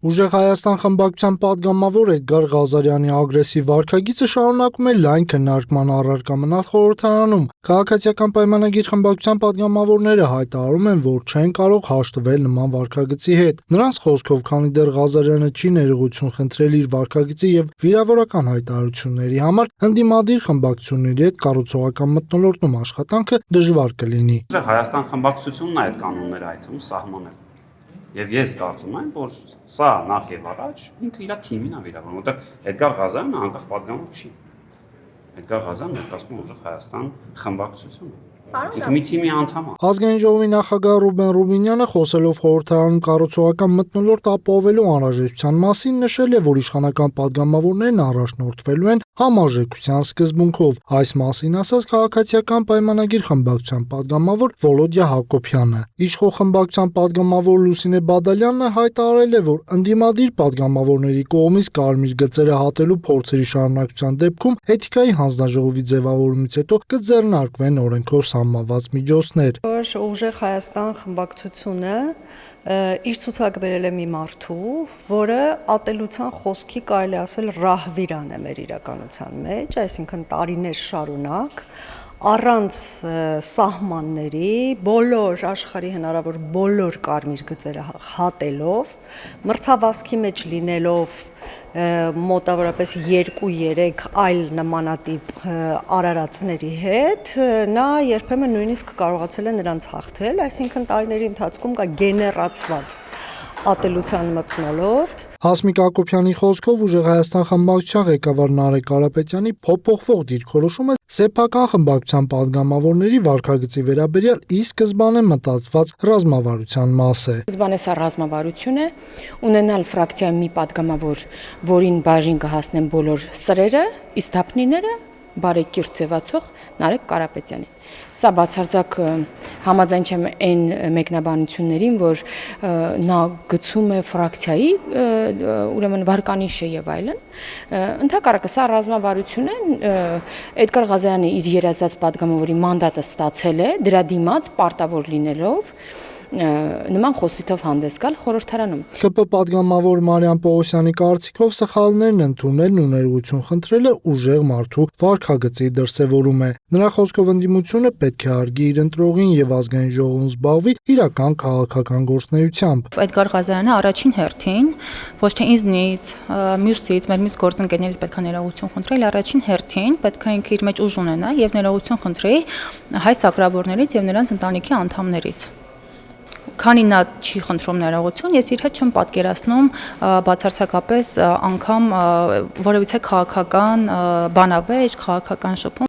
Ուժեղ Հայաստան խմբակցության պատգամավոր Էդգար Ղազարյանի ագրեսիվ վարքագիծը շարունակում է լայն քննարկման առարկա մնալ խորհրդարանում։ Քաղաքացիական պայմանագիր խմբակցության պատգամավորները հայտարարում են, որ չեն կարող հաշտվել նման վարքագծի հետ։ Նրանց խոսքով, քանի դեռ Ղազարյանը չի ներողություն խնդրել իր վարքագծի եւ վիրավորական հայտարարությունների համար, ընդդիմադիր խմբակցությունների հետ կառուցողական մթնոլորտում աշխատանքը դժվար կլինի։ Հայաստան խմբակցությունն է այդ կանոնները այդում սահմանել։ Եվ ես կարծում եմ, որ սա նախ եւ առաջ ինքը իր թիմին է վիրավորում, որտեղ Էդգար Ղազարյանը անկախ պատգամավոր չի։ Էդգար Ղազարյանը ներկայացնում է Ուժեղ Հայաստան խմբակցությունը։ Ինքը մի թիմի անդամ է։ Ազգային ժողովի նախագահ Ռուբեն Ռուբինյանը խոսելով խորհրդարանում կառուցողական մթնոլորտ ապահովելու անհրաժեշտության մասին նշել է, որ իշխանական պատգամավորներն առաջնորդվելու են համարժեքության սկզբունքով։ Այս մասին ասաց քաղաքացիական պայմանագիր խմբակցության պատգամավոր Վոլոդիա Հակոբյանը։ Իշխող խմբակցության պատգամավոր Լուսինե Բադալյանն հայտարարել է, որ ընդդիմադիր պատգամավորների կողմից կարմիր գծերը հատելու փորձերի շարունակության դեպքում էթիկայի հանձնաժողովի ձևավորումից հետո կձեռնարկվեն օրենքով սահմանված միջոցներ։ Ուժեղ Հայաստան խմբակցությունը իր ցուցակ բերել է մի մարդու, որը ատելության խոսքի կարելի ասել ռահվիրան է մեր իրականության մեջ, այսինքն տարիներ շարունակ առանց սահմանների բոլոր աշխարհի հնարավոր բոլոր կարմիր գծերը հատելով, մրցավազքի մեջ լինելով մոտավորապես 2-3 այլ նմանատիպ արարածների հետ, նա երբեմն նույնիսկ կարողացել է նրանց հաղթել, այսինքն տարիների ընթացքում կա գեներացված ատելության մթնոլորտ։ Հասմիկ Հակոբյանի խոսքով Ուժեղ Հայաստան խմբակցության ղեկավար Նարեկ Կարապետյանի փոփոխվող դիրքորոշումը սեփական խմբակցության պատգամավորների վարքագծի վերաբերյալ ի սկզբանե մտածված ռազմավարության մաս է։ Սկզբանե սա ռազմավարություն է, ունենալ ֆրակցիայի մի պատգամավոր, որին բաժին կհասնեն բոլոր սրերը, իսկ դափնիները բարեկիրթ ձևացող Նարեկ Կարապետյանին։ Սա բացարձակ համաձայն չեմ այն մեկնաբանություններին, որ նա գցում է ֆրակցիայի, ուրեմն վարկանիշը եւ այլն։ Ընդհակառակը սա ռազմավարություն է, Էդգար Ղազարյանը իր երազած պատգամավորի մանդատը ստացել է, դրա դիմաց պարտավոր լինելով նման խոսիթով հանդես գալ խորհրդարանում։ ԿՊ պատգամավոր Մարիամ Պողոսյանի կարծիքով սխալներն ընդունելն ու ներողություն խնդրելը ուժեղ մարդու վարքագծի դրսևորում է։ Նրա խոսքով ընդդիմությունը պետք է հարգի իր ընտրողին եւ ազգային ժողովում զբաղվի իրական քաղաքական գործունեությամբ։ Էդգար Ղազարյանը առաջին հերթին ոչ թե ինձնից, մյուսից, մեր մյուս գործընկերներից պետք է ներողություն խնդրել, առաջին հերթին պետք է ինքը իր մեջ ուժ ունենա եւ ներողություն խնդրի հայ սակրավորներից եւ նրանց ընտանիքի անդամներից։ Քանի նա չի խնդրում ներողություն, ես իր հետ չեմ պատկերացնում բացարձակապես անգամ որևիցե քաղաքական բանավեճ, քաղաքական շփում